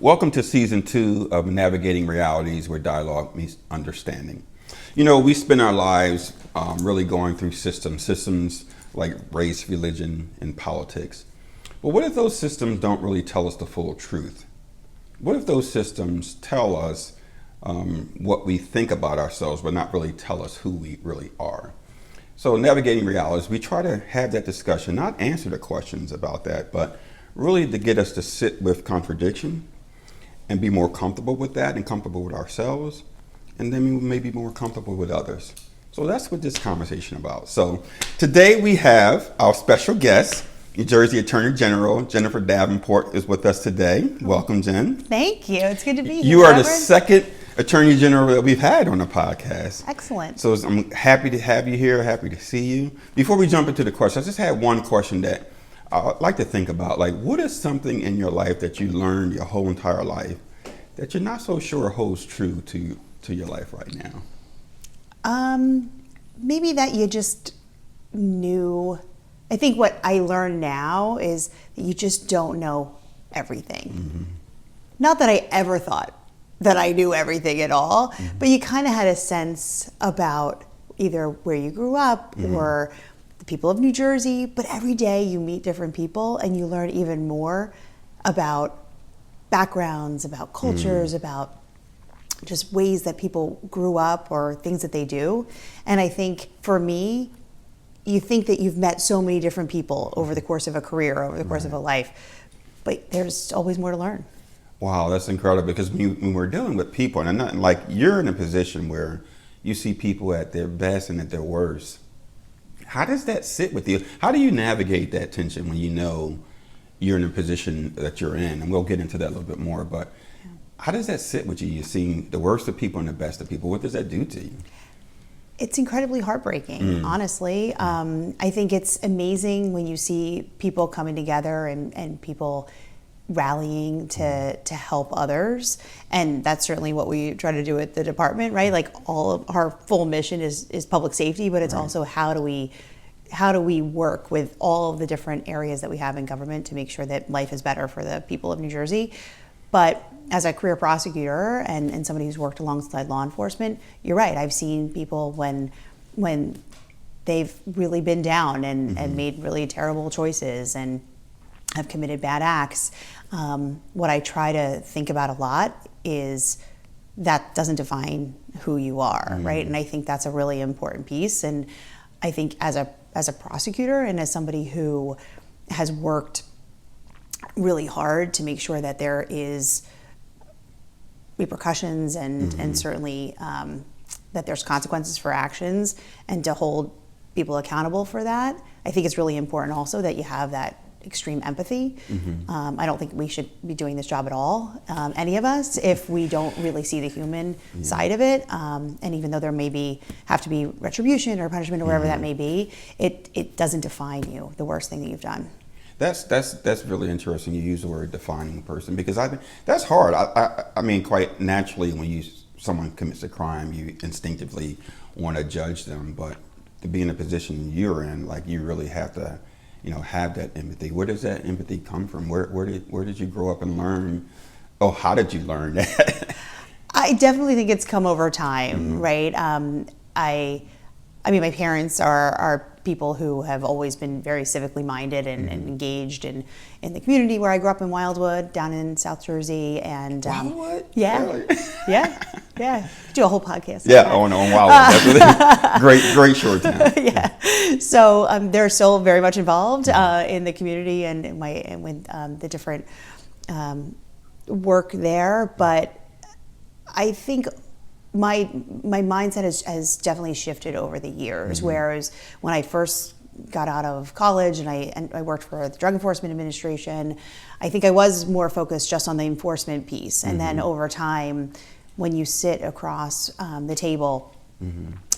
Welcome to season 2 of Navigating Realities, where dialogue meets understanding. You know, we spend our lives really going through systems like race, religion, and politics. But what if those systems don't really tell us the full truth? What if those systems tell us what we think about ourselves, but not really tell us who we really are? So Navigating Realities, we try to have that discussion, not answer the questions about that, but really to get us to sit with contradiction and be more comfortable with that and comfortable with ourselves, and then we may be more comfortable with others. So that's what this conversation about. So today we have our special guest, New Jersey Attorney General General Davenport is with us today. Welcome, Jen. Thank you. It's good to be here. You are the second Attorney General that we've had on the podcast. Excellent. So I'm happy to have you here, happy to see you. Before we jump into the questions, I just had one question that I'd like to think about. Like, what is something in your life that you learned your whole entire life that you're not so sure holds true to your life right now? Maybe that you just knew. I think what I learned now is that you just don't know everything. Mm-hmm. Not that I ever thought that I knew everything at all, but you kind of had a sense about either where you grew up or the people of New Jersey, but every day you meet different people and you learn even more about backgrounds, about cultures, about just ways that people grew up or things that they do. And I think for me, you think that you've met so many different people over the course of a career, over the course of a life, but there's always more to learn. Wow, that's incredible, because when we're dealing with people, and not like you're in a position where you see people at their best and at their worst. How does that sit with you? How do you navigate that tension when you know you're in a position that you're in? And we'll get into that a little bit more, but how does that sit with you? You're seeing the worst of people and the best of people. What does that do to you? It's incredibly heartbreaking, honestly. I think it's amazing when you see people coming together and people rallying to help others. And that's certainly what we try to do at the department, right? Like, all of our full mission is public safety, but it's also how do we work with all of the different areas that we have in government to make sure that life is better for the people of New Jersey. But as a career prosecutor and somebody who's worked alongside law enforcement, you're right. I've seen people when they've really been down and made really terrible choices and have committed bad acts. What I try to think about a lot is that doesn't define who you are, right? And I think that's a really important piece. And I think as a prosecutor and as somebody who has worked really hard to make sure that there is repercussions and certainly that there's consequences for actions, and to hold people accountable for that, I think it's really important also that you have that extreme empathy. I don't think we should be doing this job at all, any of us, if we don't really see the human side of it. And even though there have to be retribution or punishment or whatever that may be, it doesn't define you, the worst thing that you've done. That's really interesting. You use the word defining person, because that's hard. I mean, quite naturally, when someone commits a crime, you instinctively want to judge them, but to be in a position you're in, like, you really have to, have that empathy. Where does that empathy come from? Where did you grow up and learn? Oh, how did you learn that? I definitely think it's come over time, right? I mean, my parents are people who have always been very civically minded and engaged in the community where I grew up in Wildwood, down in South Jersey. And Wildwood? Yeah. Really? Yeah. Do a whole podcast. Yeah, on Wildwood. That's really great short town. Yeah. So they're still very much involved in the community and with the different work there. But I think my mindset has definitely shifted over the years. Whereas when I first got out of college and I worked for the Drug Enforcement Administration, I think I was more focused just on the enforcement piece. And then over time, when you sit across the table,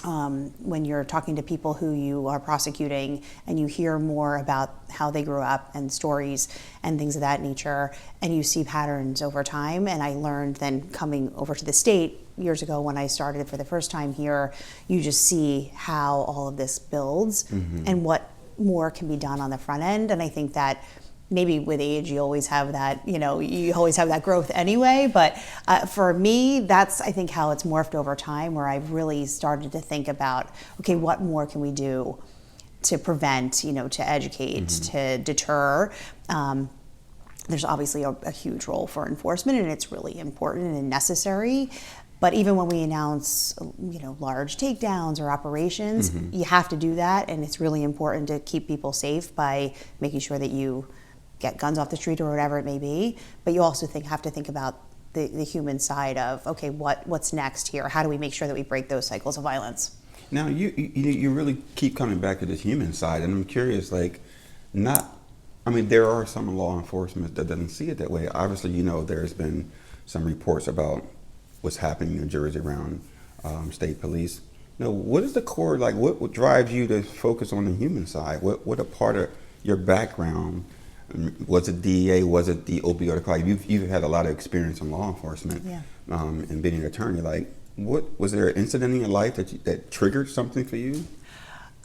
when you're talking to people who you are prosecuting and you hear more about how they grew up and stories and things of that nature, and you see patterns over time. And I learned then, coming over to the state years ago when I started for the first time here, you just see how all of this builds and what more can be done on the front end. And I think that maybe with age, you always have that, you always have that growth anyway. But for me, that's, I think, how it's morphed over time, where I've really started to think about, okay, what more can we do to prevent, to educate, to deter. There's obviously a huge role for enforcement, and it's really important and necessary. But even when we announce, large takedowns or operations, you have to do that, and it's really important to keep people safe by making sure that you get guns off the street or whatever it may be. But you also have to think about the human side of, okay, what's next here? How do we make sure that we break those cycles of violence? Now, you really keep coming back to this human side, and I'm curious, there are some law enforcement that doesn't see it that way. Obviously, there's been some reports about what's happening in New Jersey around state police. What is the core, what drives you to focus on the human side? What a part of your background, was it DEA, was it the opioid crisis? You've had a lot of experience in law enforcement, and being an attorney. What was there an incident in your life that triggered something for you?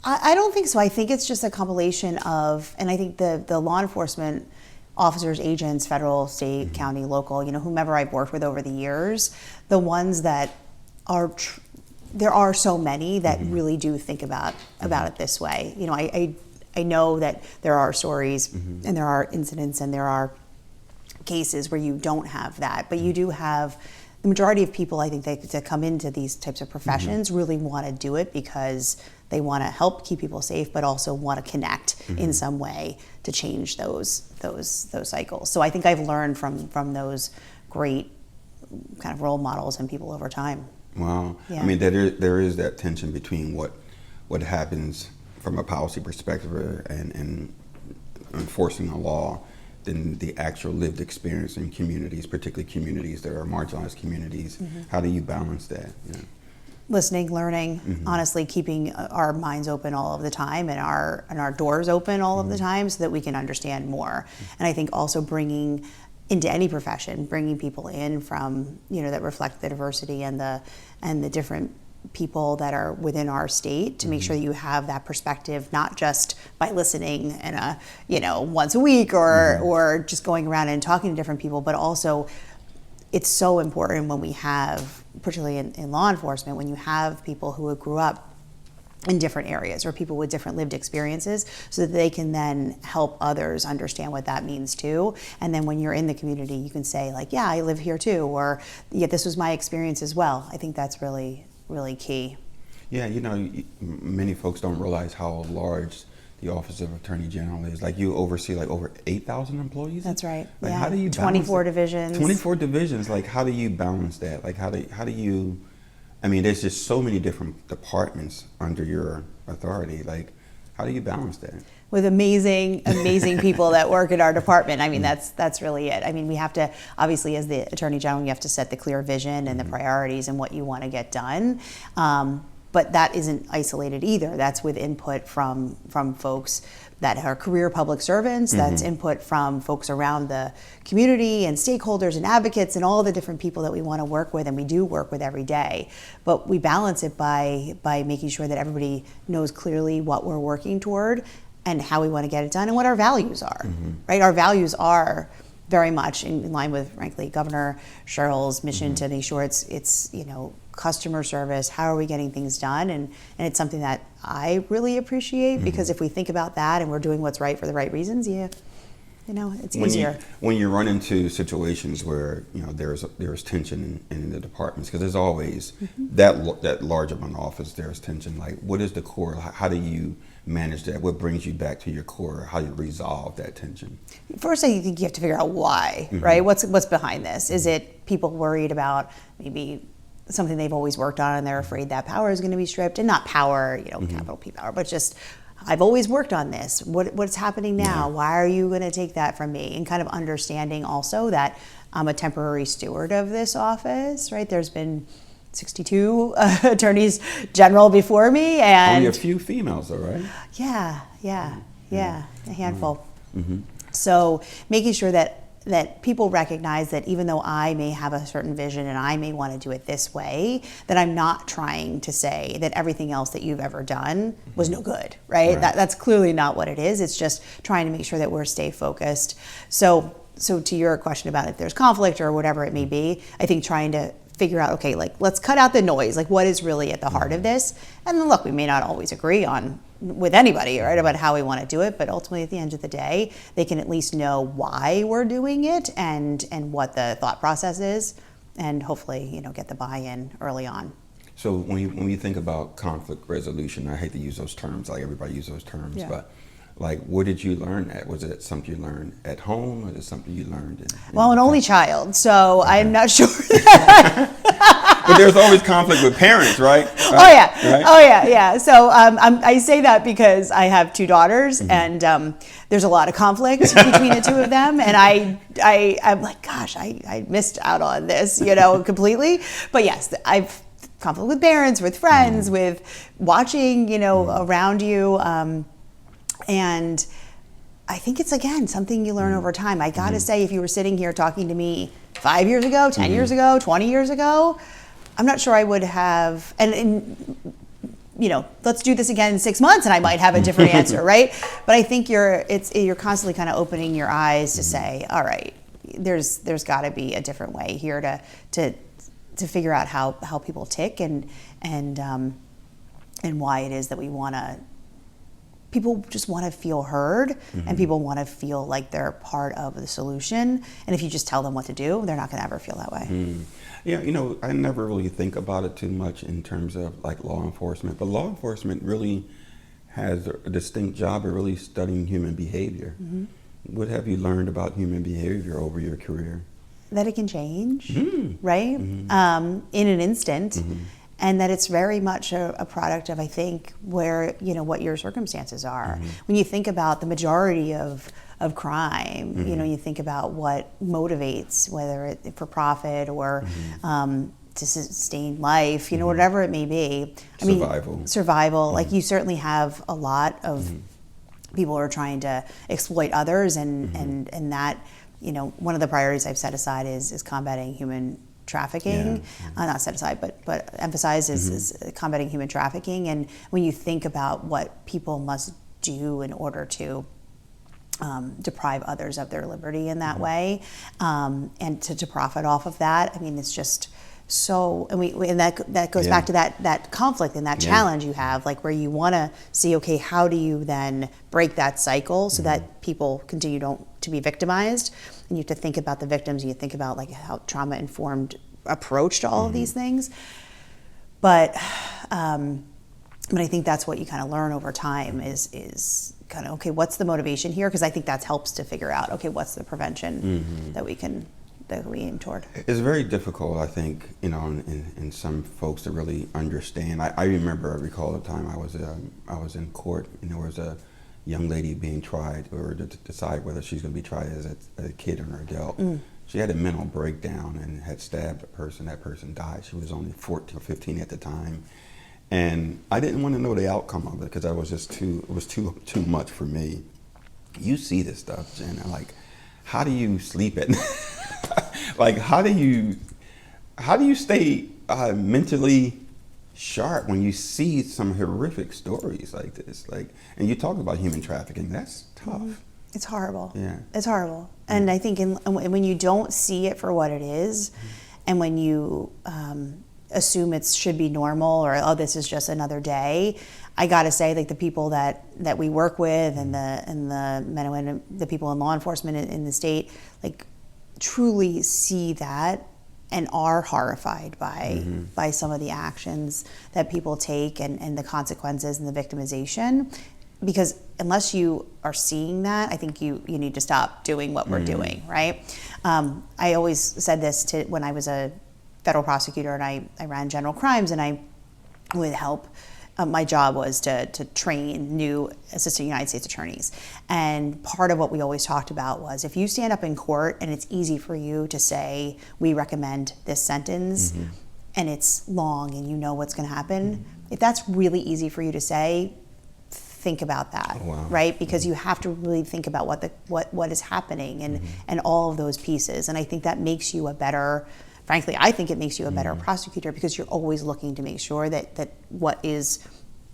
I don't think so. I think it's just a compilation of, and I think the law enforcement officers, agents, federal, state, county, local, whomever I've worked with over the years, the ones that are, there are so many that really do think about it this way. I know that there are stories and there are incidents and there are cases where you don't have that, but you do have the majority of people, I think, that come into these types of professions really want to do it because they want to help keep people safe, but also want to connect in some way to change those cycles. So I think I've learned from those great kind of role models and people over time. Wow. Yeah. There is that tension between what happens from a policy perspective and enforcing a law than the actual lived experience in communities, particularly communities that are marginalized communities. How do you balance that? Listening, learning, honestly, keeping our minds open all of the time and our doors open all of the time so that we can understand more. And I think also bringing into any profession, bringing people in from, that reflect the diversity and the different people that are within our state to make sure that you have that perspective, not just by listening and once a week or just going around and talking to different people, but also it's so important when we have, particularly in law enforcement, when you have people who grew up in different areas or people with different lived experiences so that they can then help others understand what that means too. And then when you're in the community, you can say yeah, I live here too, or yeah, this was my experience as well. I think that's really, really key. Yeah, many folks don't realize how large the Office of Attorney General is. You oversee over 8,000 employees? That's right. How do you balance 24 divisions. 24 divisions. How do you balance that? How do you, there's just so many different departments under your authority. How do you balance that? With amazing people that work in our department. That's really it. We have to, obviously, as the Attorney General, you have to set the clear vision and the priorities and what you want to get done. But that isn't isolated either. That's with input from folks that are career public servants. That's input from folks around the community and stakeholders and advocates and all the different people that we want to work with and we do work with every day. But we balance it by making sure that everybody knows clearly what we're working toward and how we want to get it done and what our values are, right? Our values are very much in line with, frankly, Governor Sherrill's mission to make sure it's customer service. How are we getting things done? And it's something that I really appreciate because if we think about that and we're doing what's right for the right reasons, it's easier. When you run into situations where there's tension in the departments, because there's always that large of an office, there's tension. What is the core? How do you manage that? What brings you back to your core? How do you resolve that tension? First, I think you have to figure out why, right? What's behind this? Is it people worried about maybe something they've always worked on and they're afraid that power is going to be stripped? And not power, capital P power, but just I've always worked on this. What's happening now? Why are you going to take that from me? And kind of understanding also that I'm a temporary steward of this office, right? There's been 62 attorneys general before me, and only a few females, though, right? Yeah, a handful. So making sure that that people recognize that even though I may have a certain vision and I may want to do it this way, that I'm not trying to say that everything else that you've ever done was no good, right? That's clearly not what it is. It's just trying to make sure that we're stay focused. So to your question about if there's conflict or whatever it may be, I think trying to figure out, okay, like let's cut out the noise, like what is really at the heart of this. And then look, we may not always agree on with anybody, right, about how we want to do it, but ultimately at the end of the day, they can at least know why we're doing it and what the thought process is, and hopefully, get the buy-in early on. So when you think about conflict resolution, I hate to use those terms, like everybody uses those terms, but like, what did you learn at? Was it something you learned at home, or is it something you learned in Well, an only child, so I'm not sure that. But there's always conflict with parents, right? Oh yeah, right? Oh yeah. So I say that because I have two daughters, and there's a lot of conflict between the two of them, and I'm like, gosh, I missed out on this, completely. But yes, I've conflict with parents, with friends, with watching, around you. And I think it's, again, something you learn over time. I got to say, if you were sitting here talking to me 5 years ago, 10 years ago, 20 years ago, I'm not sure I would have, and let's do this again in 6 months and I might have a different answer, right? But I think you're constantly kind of opening your eyes to say, all right, there's got to be a different way here to figure out how people tick and why it is that we want to. People just want to feel heard, and people want to feel like they're part of the solution. And if you just tell them what to do, they're not going to ever feel that way. Yeah, I never really think about it too much in terms of like law enforcement, but law enforcement really has a distinct job of really studying human behavior. What have you learned about human behavior over your career? That it can change, right? In an instant. And that it's very much a product of, I think, where, what your circumstances are. When you think about the majority of crime, you think about what motivates, whether it's for profit or to sustain life, whatever it may be. Survival. Like, you certainly have a lot of people who are trying to exploit others, and that, one of the priorities I've set aside is combating human trafficking, not set aside, but emphasize is combating human trafficking. And when you think about what people must do in order to deprive others of their liberty in that way, and to profit off of that, it's just so. And that goes back to that conflict and that challenge you have, like where you want to see, okay, how do you then break that cycle so that people continue to be victimized? And you have to think about the victims, and you think about like how trauma-informed approach to all of these things. But I think that's what you kind of learn over time is kind of, okay, what's the motivation here? Because I think that helps to figure out, okay, what's the prevention that we aim toward. It's very difficult, I think, in some folks to really understand. I recall the time I was in court, and there was a young lady being tried, or to decide whether she's going to be tried as a kid or an adult. She had a mental breakdown and had stabbed a person. That person died. She was only 14 or 15 at the time. And I didn't want to know the outcome of it because it was too much for me. You see this stuff, Jen, like, how do you sleep at night? Like, how do you stay mentally sharp when you see some horrific stories like this? Like, and you talk about human trafficking. That's tough. It's horrible. Yeah. It's horrible. And I think when you don't see it for what it is, and when you assume it should be normal, or, oh, this is just another day, I got to say, like, the people that we work with, and the men and women, the people in law enforcement in the state, like, truly see that and are horrified by some of the actions that people take, and the consequences and the victimization. Because unless you are seeing that, I think you need to stop doing what we're doing, right? I always said this when I was a federal prosecutor, and I ran general crimes, and I would help. My job was to train new assistant United States attorneys. And part of what we always talked about was, if you stand up in court and it's easy for you to say, we recommend this sentence, and it's long and you know what's going to happen, if that's really easy for you to say, think about that, Wow. right? Because you have to really think about what is happening and all of those pieces. And I think that makes you a better, frankly, I think it makes you a better prosecutor, because you're always looking to make sure that what is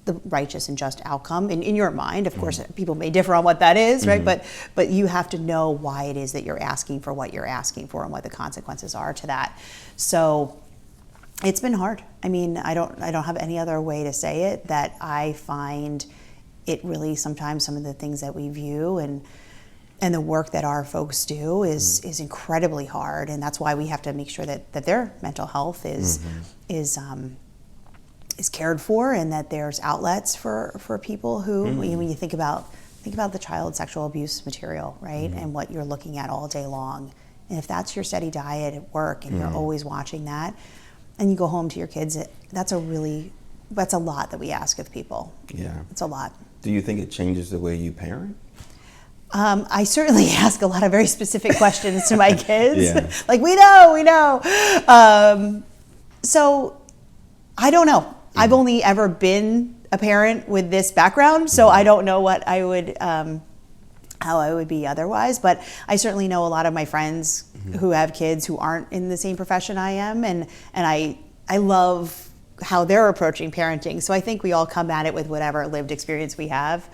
the righteous and just outcome in your mind. Of course, people may differ on what that is, right? But you have to know why it is that you're asking for what you're asking for and what the consequences are to that. So it's been hard. I mean, I don't have any other way to say it, that I find it really sometimes some of the things that we view and the work that our folks do is incredibly hard, and that's why we have to make sure that their mental health is cared for, and that there's outlets for people who, when you think about the child sexual abuse material, right, and what you're looking at all day long, and if that's your steady diet at work and you're always watching that, and you go home to your kids, that's a lot that we ask of people. Yeah, it's a lot. Do you think it changes the way you parent? I certainly ask a lot of very specific questions to my kids. Yeah. Like, we know. So I don't know. I've only ever been a parent with this background, so I don't know what I would, how I would be otherwise. But I certainly know a lot of my friends who have kids who aren't in the same profession I am, and I love how they're approaching parenting. So I think we all come at it with whatever lived experience we have.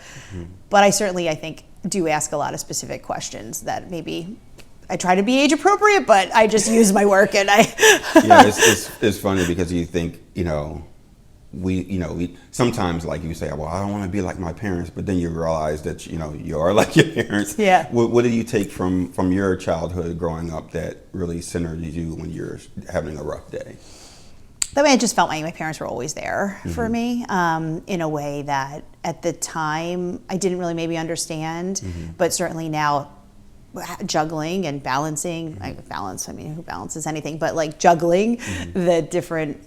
But I think do ask a lot of specific questions that maybe I try to be age appropriate, but I just use my work and I. Yeah, it's funny because you think, we sometimes, like you say, well, I don't want to be like my parents, but then you realize that you are like your parents. Yeah. What do you take from your childhood growing up that really centered you when you're having a rough day? I mean, I just felt like my parents were always there for me, in a way that at the time I didn't really maybe understand, but certainly now juggling and balancing, who balances anything, but like juggling the different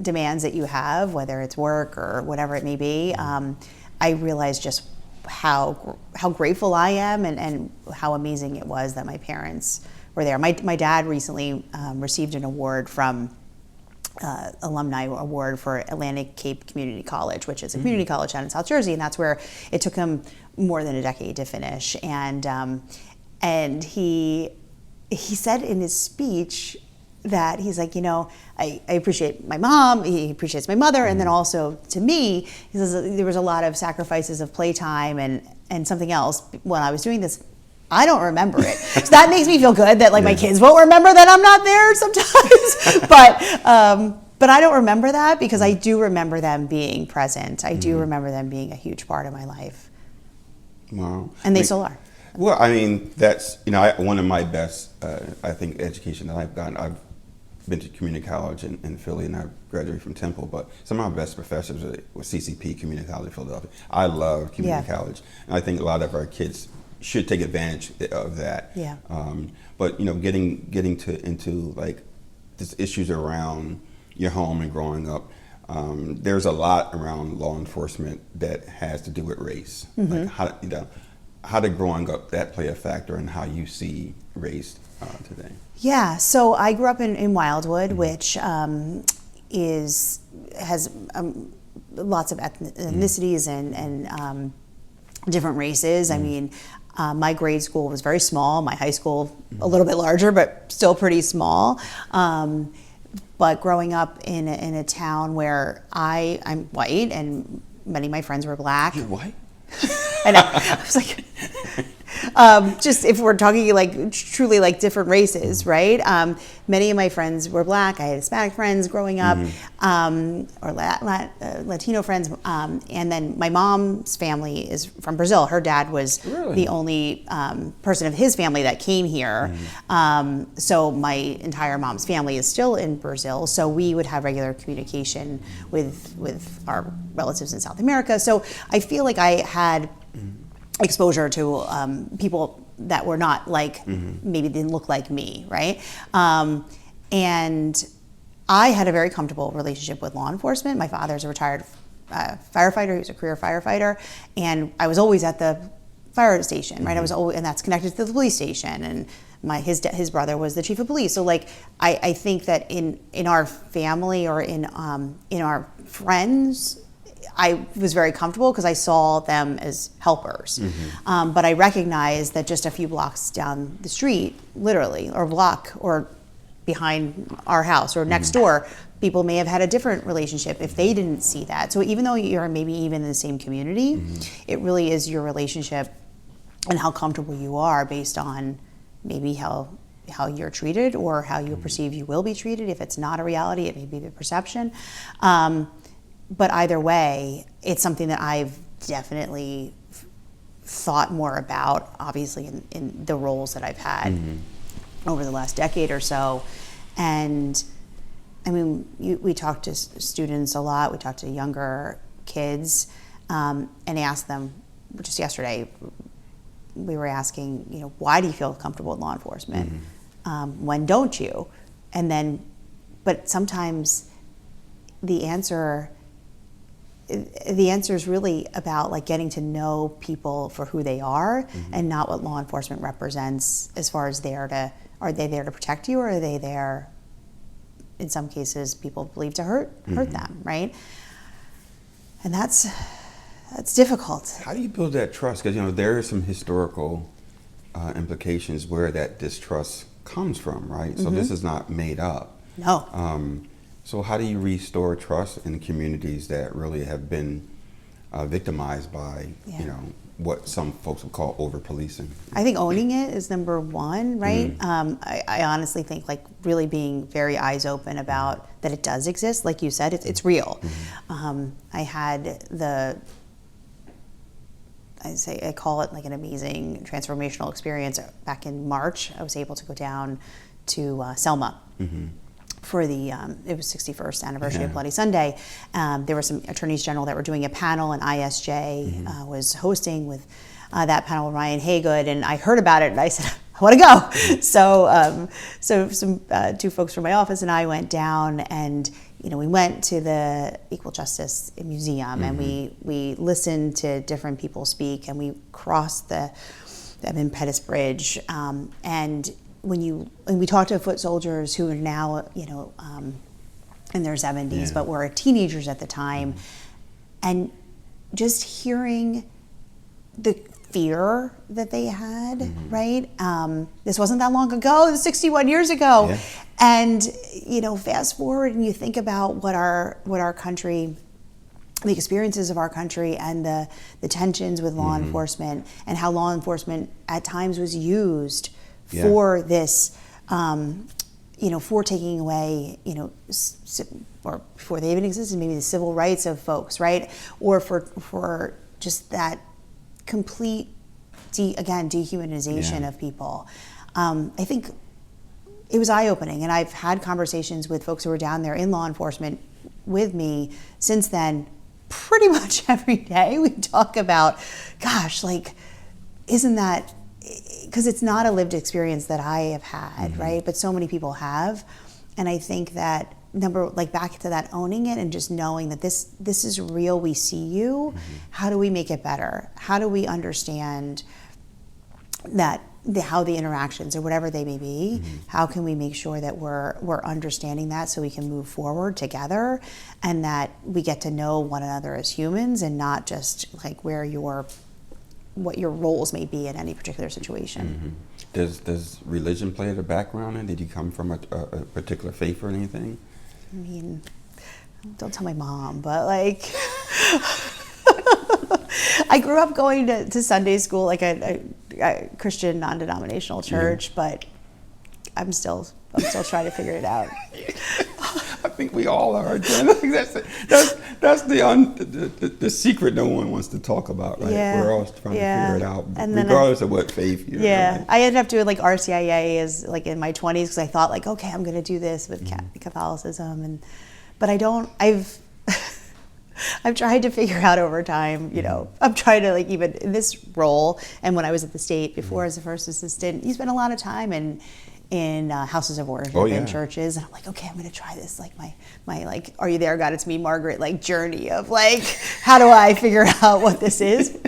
demands that you have, whether it's work or whatever it may be, I realized just how grateful I am and how amazing it was that my parents were there. My dad recently received an award from alumni award for Atlantic Cape Community College, which is a community college down in South Jersey, and that's where it took him more than a decade to finish. And he said in his speech that he's like, I appreciate my mom, he appreciates my mother, and then also to me, he says there was a lot of sacrifices of playtime and something else when I was doing this. I don't remember it. So that makes me feel good that my kids won't remember that I'm not there sometimes. But I don't remember that, because I do remember them being present. I do remember them being a huge part of my life. Wow. And they still are. Well, I mean, that's, one of my best, I think, education that I've gotten. I've been to community college in Philly, and I graduated from Temple, but some of my best professors were CCP, Community College of Philadelphia. I love community college, and I think a lot of our kids should take advantage of that. Yeah. But getting into like these issues around your home and growing up, there's a lot around law enforcement that has to do with race. Like how did growing up that play a factor in how you see race today? Yeah. So I grew up in Wildwood, which has lots of ethnicities and different races. I mean, my grade school was very small. My high school a little bit larger, but still pretty small. But growing up in a town where I'm white and many of my friends were black. You're white? I know. I was like, just if we're talking like truly like different races, right? Many of my friends were black. I had Hispanic friends growing up, or Latino friends. And then my mom's family is from Brazil. Her dad was the only person of his family that came here. So my entire mom's family is still in Brazil. So we would have regular communication with our relatives in South America. So I feel like I had exposure to people that were not like, maybe didn't look like me, right? And I had a very comfortable relationship with law enforcement. My father's a retired firefighter. He was a career firefighter. And I was always at the fire station, right? I was always, and that's connected to the police station. And his brother was the chief of police. So like, I think that in our family or in our friends, I was very comfortable because I saw them as helpers. But I recognized that just a few blocks down the street, literally, or block, or behind our house or next door, people may have had a different relationship if they didn't see that. So even though you're maybe even in the same community, it really is your relationship and how comfortable you are based on maybe how you're treated or how you perceive you will be treated. If it's not a reality, it may be the perception. But either way, it's something that I've definitely thought more about, obviously, in the roles that I've had over the last decade or so. And I mean, we talk to students a lot. We talk to younger kids and ask them, just yesterday, we were asking, why do you feel comfortable with law enforcement? When don't you? And then, but sometimes the answer is really about like getting to know people for who they are and not what law enforcement represents as far as are they there to protect you, or are they there, in some cases, people believe to hurt them, right? And that's difficult. How do you build that trust? Because there are some historical implications where that distrust comes from, right? So this is not made up. No. So how do you restore trust in communities that really have been victimized by, what some folks would call over-policing? I think owning it is number one, right? I honestly think like really being very eyes open about that it does exist. Like you said, it's real. I had I call it like an amazing transformational experience. Back in March, I was able to go down to Selma for the it was 61st anniversary of Bloody Sunday. There were some attorneys general that were doing a panel, and ISJ was hosting with that panel with Ryan Haygood, and I heard about it and I said, I want to go. So some two folks from my office and I went down, and we went to the Equal Justice Museum and we listened to different people speak, and we crossed the Edmund Pettus Bridge, and we talked to foot soldiers who are now in their 70s but were teenagers at the time, and just hearing the fear that they had, right? This wasn't that long ago. It was 61 years ago. Yeah. And, fast forward and you think about what our country, the experiences of our country and the tensions with law enforcement, and how law enforcement at times was used for this, for taking away, or before they even existed, maybe the civil rights of folks, right? Or for just that complete, dehumanization of people. I think it was eye-opening, and I've had conversations with folks who were down there in law enforcement with me since then. Pretty much every day we talk about, gosh, like, isn't that, because it's not a lived experience that I have had, right? But so many people have, and I think that back to that owning it and just knowing that this is real. We see you. How do we make it better? How do we understand that how the interactions or whatever they may be, how can we make sure that we're understanding that so we can move forward together, and that we get to know one another as humans and not just like what your roles may be in any particular situation. Does religion play a background in? Did you come from a particular faith or anything? I mean, don't tell my mom, but like I grew up going to Sunday school, like a Christian non-denominational church, but I'm still trying to figure it out. I think we all are. That's the secret no one wants to talk about, right? Yeah. We're all trying to figure it out, and regardless of what faith you're in. Right? I ended up doing like RCIA as like in my 20s because I thought like, okay, I'm going to do this with Catholicism, but I don't. I've tried to figure out over time, I'm trying to like even in this role, and when I was at the state before as a first assistant, you spend a lot of time in houses of worship and churches, and I'm like, okay, I'm going to try this, like my like, are you there, God, it's me, Margaret, like journey of like, how do I figure out what this is?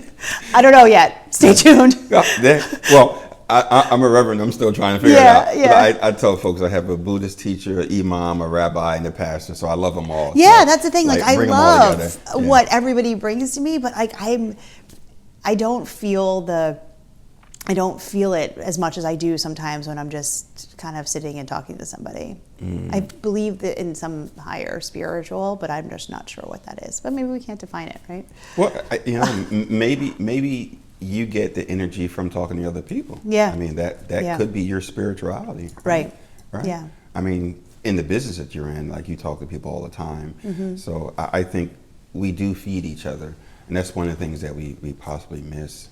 I don't know yet. Stay tuned. Well, I'm a reverend. I'm still trying to figure it Yeah, out. yeah. But I tell folks I have a Buddhist teacher, an imam, a rabbi, and a pastor, so I love them all. Yeah, So, that's the thing. Like I bring them all love together. Yeah. what everybody brings to me, but like I don't feel it as much as I do sometimes when I'm just kind of sitting and talking to somebody. I believe that in some higher spiritual, but I'm just not sure what that is. But maybe we can't define it, right? Well, maybe you get the energy from talking to other people. Yeah. I mean, that Yeah. could be your spirituality. Right. Right. Yeah. I mean, in the business that you're in, like you talk to people all the time. So I think we do feed each other. And that's one of the things that we possibly miss.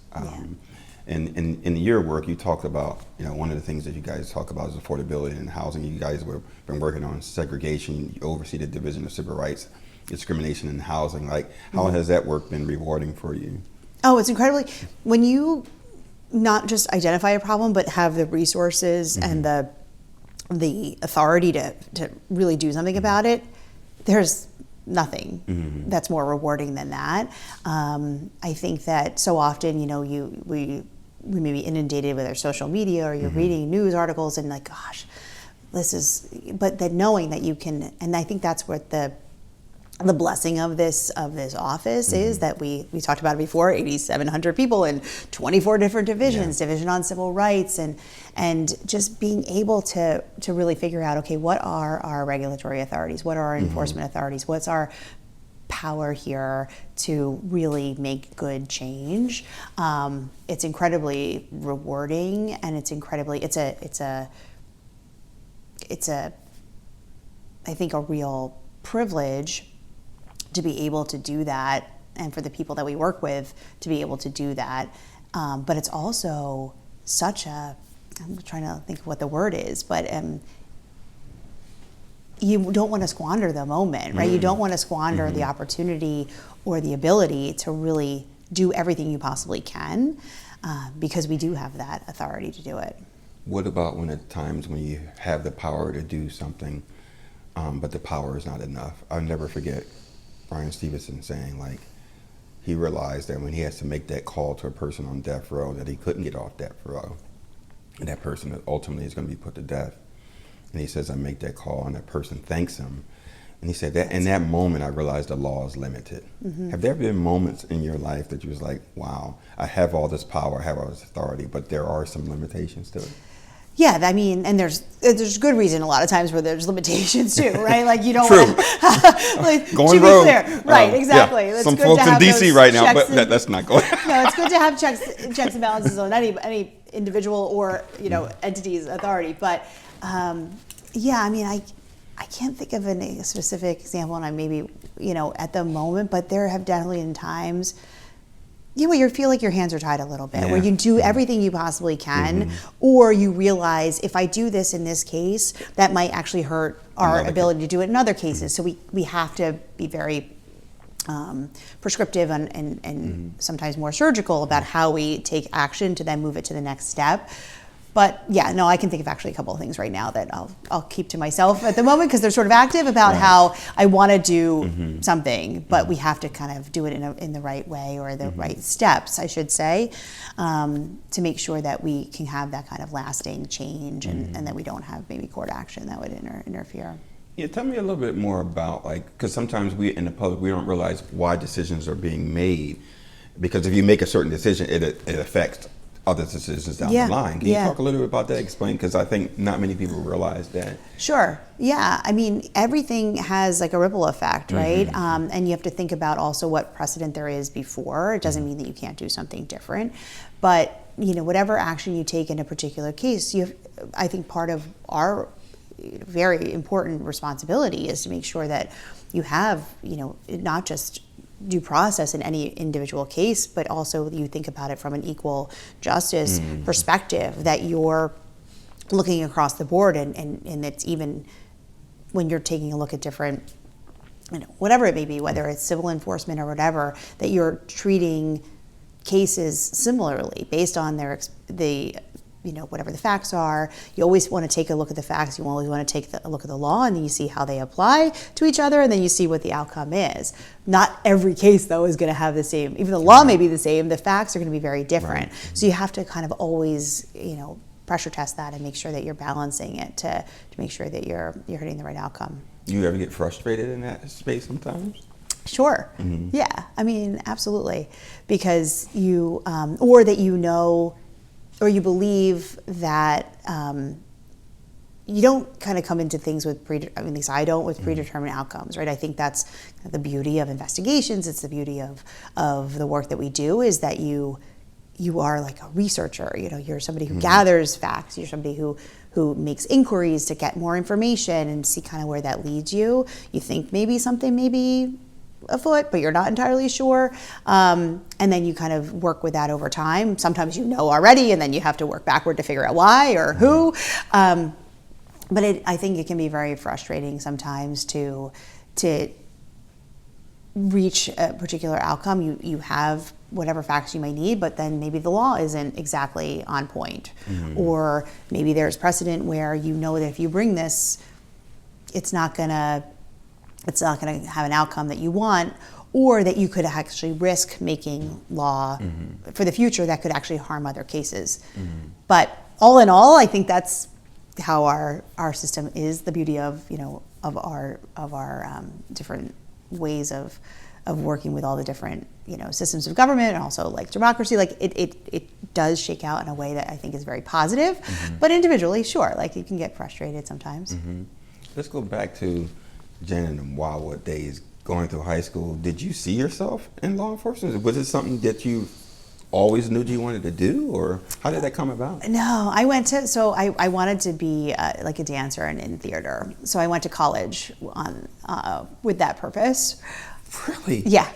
And in your work, you talked about, one of the things that you guys talk about is affordability and housing. You guys have been working on segregation. You oversee the Division of Civil Rights, discrimination in housing. Like, how has that work been rewarding for you? Oh, it's incredibly, when you not just identify a problem, but have the resources and the authority to really do something about it, there's nothing that's more rewarding than that. I think that so often, we may be inundated with our social media, or you're reading news articles and like, gosh, but then knowing that you can, and I think that's what the blessing of this office is, that we talked about it before, 8,700 people in 24 different divisions, Division on Civil Rights, and just being able to really figure out, okay, what are our regulatory authorities? What are our enforcement authorities? What's our power here to really make good change? It's incredibly rewarding, and it's I think a real privilege to be able to do that, and for the people that we work with to be able to do that. But it's also I'm trying to think of what the word is, but you don't want to squander the moment, right? You don't want to squander the opportunity or the ability to really do everything you possibly can, because we do have that authority to do it. What about at times when you have the power to do something, but the power is not enough? I'll never forget Brian Stevenson saying, like, he realized that when he has to make that call to a person on death row, that he couldn't get off death row, and that person ultimately is going to be put to death. And he says, I make that call, and that person thanks him. And he said that in that moment, I realized the law is limited. Have there been moments in your life that you was like, wow, I have all this power, I have all this authority, but there are some limitations to it? Yeah, I mean, and there's good reason a lot of times where there's limitations too, right? Like you don't want to, like, going to be rogue. clear, right? Exactly. Yeah. It's Some good folks to in have DC those right now, checks but that's not going. No, it's good to have checks and balances on any individual or entity's authority. But yeah, I mean, I can't think of a specific example, and I maybe at the moment, but there have definitely been times. You feel like your hands are tied a little bit, where you do everything you possibly can, or you realize if I do this in this case, that might actually hurt our ability to do it in other cases. So we have to be very prescriptive and sometimes more surgical about how we take action to then move it to the next step. But yeah, no, I can think of actually a couple of things right now that I'll keep to myself at the moment, because they're sort of active about how I want to do something, but we have to kind of do it in the right way, or the right steps, I should say, to make sure that we can have that kind of lasting change, and that we don't have maybe court action that would interfere. Yeah, tell me a little bit more about, because sometimes we in the public, we don't realize why decisions are being made, because if you make a certain decision, it affects other decisions down the line. Can you talk a little bit about that? Explain, because I think not many people realize that. Sure. Yeah. I mean, everything has like a ripple effect, right? And you have to think about also what precedent there is before. It doesn't mean that you can't do something different, but whatever action you take in a particular case, I think part of our very important responsibility is to make sure that you have, not just due process in any individual case, but also you think about it from an equal justice perspective, that you're looking across the board, and it's even when you're taking a look at different, whatever it may be, whether it's civil enforcement or whatever, that you're treating cases similarly based on the whatever the facts are. You always want to take a look at the facts. You always want to take a look at the law, and then you see how they apply to each other, and then you see what the outcome is. Not every case, though, is going to have the same. Even the law may be the same, the facts are going to be very different. Right. So you have to kind of always, pressure test that and make sure that you're balancing it to make sure that you're hitting the right outcome. You ever get frustrated in that space sometimes? Sure. Yeah. I mean, absolutely. Because you, or that or you believe that you don't kind of come into things with at least I don't, with predetermined outcomes, right? I think that's the beauty of investigations. It's the beauty of the work that we do, is that you are like a researcher. You're somebody who gathers facts. You're somebody who makes inquiries to get more information and see kind of where that leads you. You think maybe something may be afoot, but you're not entirely sure. And then you kind of work with that over time. Sometimes already, and then you have to work backward to figure out why or who. But I think it can be very frustrating sometimes to reach a particular outcome. You have whatever facts you may need, but then maybe the law isn't exactly on point. Or maybe there's precedent where that if you bring this, it's not gonna have an outcome that you want, or that you could actually risk making law for the future that could actually harm other cases. But all in all, I think that's how our system is. The beauty of our different ways of working with all the different systems of government, and also like democracy. Like it does shake out in a way that I think is very positive. But individually, sure, like you can get frustrated sometimes. Let's go back to Jen and the Wildwood days, going through high school. Did you see yourself in law enforcement? Was it something that you always knew you wanted to do, or how did that come about? No, I wanted to be like a dancer and in theater. So I went to college with that purpose. Really? Yeah,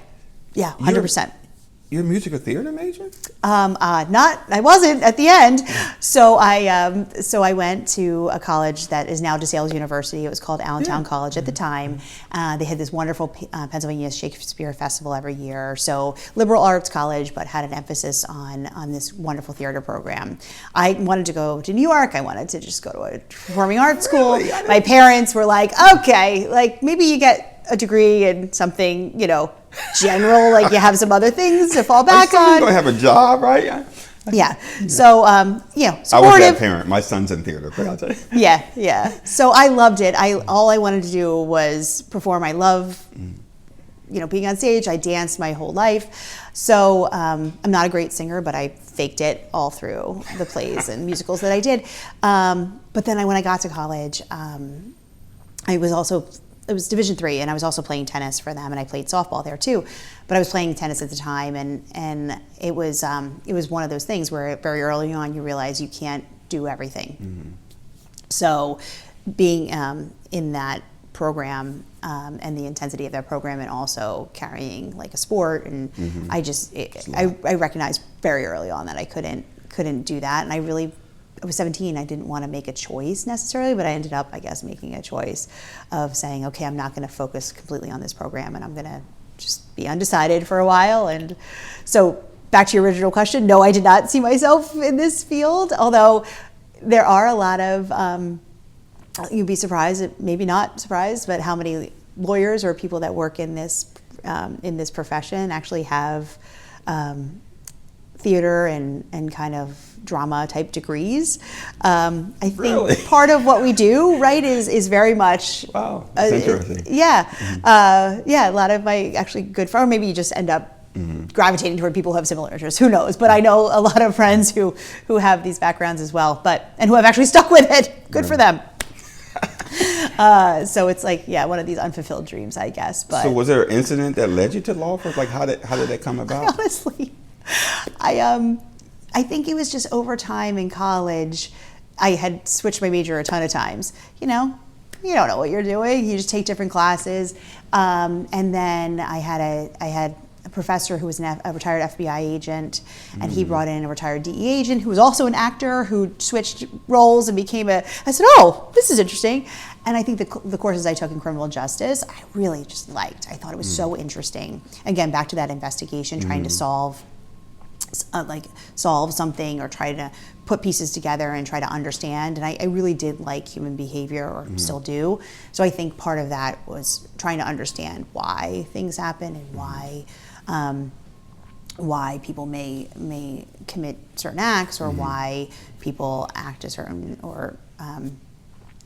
100%. You're a music or theater major? I wasn't at the end. So I went to a college that is now DeSales University. It was called Allentown College at the time. They had this wonderful Pennsylvania Shakespeare Festival every year. So liberal arts college, but had an emphasis on this wonderful theater program. I wanted to go to New York. I wanted to just go to a performing arts school. Really? My parents were like, okay, like maybe you get a degree in something, general, like you have some other things to fall back on. You're going to have a job, right? Yeah. So, supportive. I was that parent. My son's in theater, but I'll tell you. Yeah. So I loved it. All I wanted to do was perform. I love, being on stage. I danced my whole life. So I'm not a great singer, but I faked it all through the plays and musicals that I did. But then when I got to college, it was Division III, and I was also playing tennis for them, and I played softball there too. But I was playing tennis at the time, and it was one of those things where very early on you realize you can't do everything. So being in that program and the intensity of that program, and also carrying like a sport, and I recognized very early on that I couldn't do that, and I was 17. I didn't want to make a choice necessarily, but I ended up, I guess, making a choice of saying, okay, I'm not going to focus completely on this program, and I'm going to just be undecided for a while. And so back to your original question, no, I did not see myself in this field, although there are a lot of, you'd be surprised, maybe not surprised, but how many lawyers or people that work in this profession actually have theater and kind of drama type degrees. I think really? Part of what we do, right, is very much. Wow, that's interesting. A lot of my actually good friends, maybe you just end up gravitating toward people who have similar interests. Who knows? But I know a lot of friends who have these backgrounds as well, and who have actually stuck with it. Good for them. So it's like, one of these unfulfilled dreams, I guess. But so was there an incident that led you to law firm? Like how did that come about? Honestly, I think it was just over time in college. I had switched my major a ton of times. You don't know what you're doing. You just take different classes. And then I had a professor who was a retired FBI agent, and he brought in a retired DE agent who was also an actor who switched roles and I said, oh, this is interesting. And I think the courses I took in criminal justice, I really just liked. I thought it was so interesting. Again, back to that investigation, trying to solve like solve something or try to put pieces together and try to understand. And I really did like human behavior, or still do. So I think part of that was trying to understand why things happen and why people may commit certain acts, or why people act a certain, or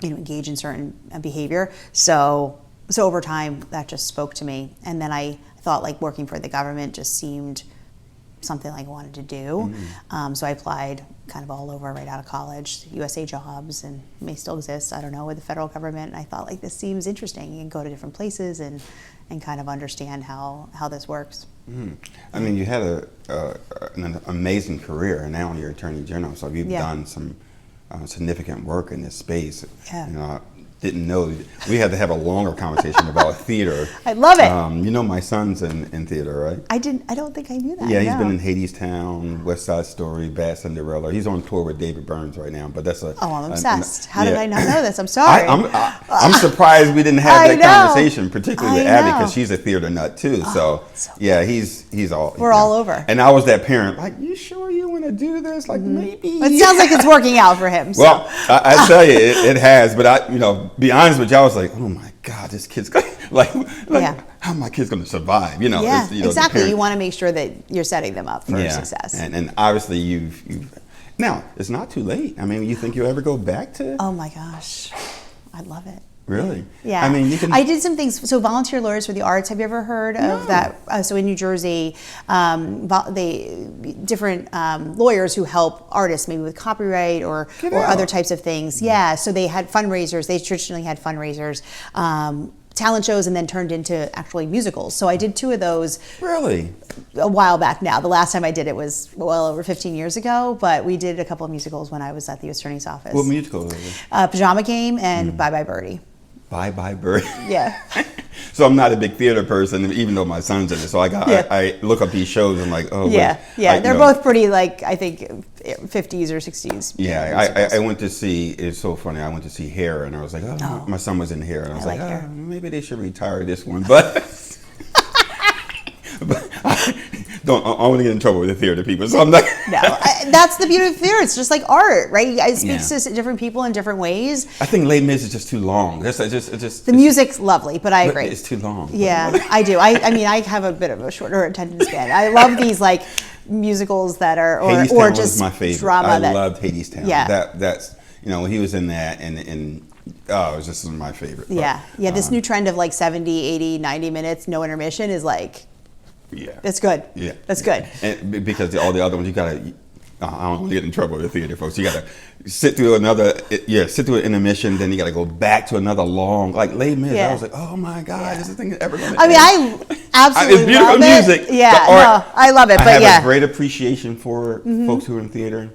engage in certain behavior. So over time, that just spoke to me. And then I thought like working for the government just seemed something like I wanted to do. So I applied kind of all over right out of college, USA Jobs, and may still exist, I don't know, with the federal government. And I thought like this seems interesting. You can go to different places and kind of understand how this works. I mean, you had an amazing career, and now you're Attorney General, so you've done some significant work in this space. Yeah. You know, didn't know. We had to have a longer conversation about theater. I love it. You know, my son's in theater, right? I don't think I knew that. Yeah, he's been in Hadestown, West Side Story, Bad Cinderella. He's on tour with David Burns right now, but that's a... Oh, I'm obsessed. How did I not know this? I'm sorry. I'm surprised we didn't have that conversation, particularly with Abby, because she's a theater nut too. So yeah, he's all... We're all over. And I was that parent, like, you sure you want to do this? Like, maybe... It sounds like it's working out for him. So. Well, I tell you, it has, but be honest with you, I was like, oh my God, this kid's gonna, how are my kids going to survive? Yeah, exactly. You want to make sure that you're setting them up for success. And obviously you've now it's not too late. I mean, you think you'll ever go back to? Oh my gosh, I'd love it. Really? Yeah. I mean, you can. I did some things. So, Volunteer Lawyers for the Arts. Have you ever heard of that? So, in New Jersey, different lawyers who help artists, maybe with copyright or other types of things. Yeah. So they had fundraisers. They traditionally had fundraisers. Talent shows, and then turned into actually musicals. So I did 2 of those. Really? A while back now. The last time I did it was well over 15 years ago, but we did a couple of musicals when I was at the U.S. Attorney's Office. What musicals were they? Pajama Game and Bye Bye Birdie. Bye Bye Birdie. Yeah. So I'm not a big theater person, even though my son's in it. So I look up these shows and like, oh yeah, they're both pretty like I think 50s or 60s. Yeah, I went to see. It's so funny. I went to see Hair, and I was like, oh. My son was in Hair, and I was like, oh, maybe they should retire this one, but. I want to get in trouble with the theater people, so I'm not. No, that's the beauty of theater. It's just like art, right? It speaks to different people in different ways. I think Les Mis is just too long. The music's lovely, but I agree. It's too long. Yeah, I do. I mean, I have a bit of a shorter attention span. I love these like musicals that are or just my favorite. Drama. I loved Hadestown. Yeah, that's when he was in that and it was just my favorite. Yeah, this new trend of like 70, 80, 90 minutes, no intermission is like. Yeah, that's good. Yeah, that's good. And because all the other ones, you gotta. I don't want to get in trouble with the theater folks. You gotta sit through an intermission, then you gotta go back to another long, like Les Mis. I was like, oh my God, is this thing ever gonna? I mean, I absolutely it's beautiful love music. It. Yeah, no, I love it. But I have a great appreciation for folks who are in theater.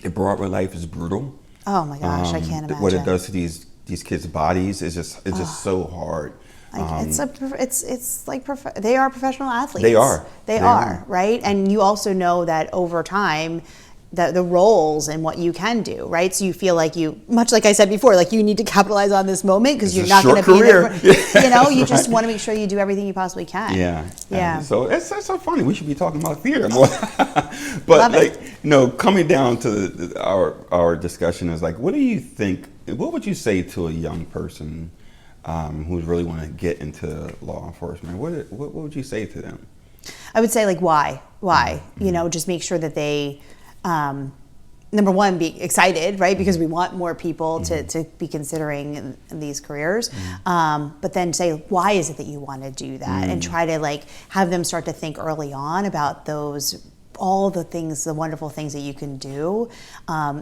The Broadway life is brutal. Oh my gosh, I can't imagine what it does to these kids' bodies. Is just so hard. It's like they are professional athletes. They are, right? And you also know that over time, the roles and what you can do, right? So you feel like much like I said before, like you need to capitalize on this moment because you're not going to be there. You just want to make sure you do everything you possibly can. Yeah. So that's so funny. We should be talking about theater more. But coming down to our discussion is like, what do you think? What would you say to a young person? Who really want to get into law enforcement? What would you say to them? I would say like why? Mm-hmm. Just make sure that they, number one, be excited, right? Because we want more people to be considering these careers. But then say, why is it that you want to do that? And try to like have them start to think early on about all the things, the wonderful things that you can do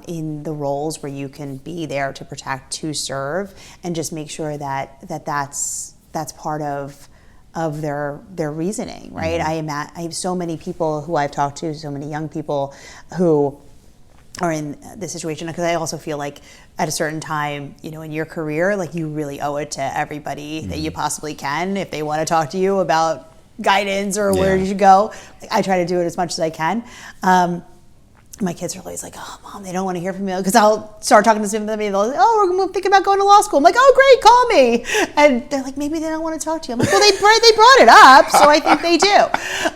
in the roles where you can be there to protect, to serve, and just make sure that's part of their reasoning, right? I have so many people who I've talked to, so many young people who are in this situation, because I also feel like at a certain time, in your career, like you really owe it to everybody that you possibly can if they want to talk to you about guidance or where you should go. I try to do it as much as I can. my kids are always like, oh, Mom, they don't want to hear from you. Because I'll start talking to them and they'll like, oh, we're thinking about going to law school. I'm like, oh, great, call me. And they're like, maybe they don't want to talk to you. I'm like, well, they brought it up, so I think they do.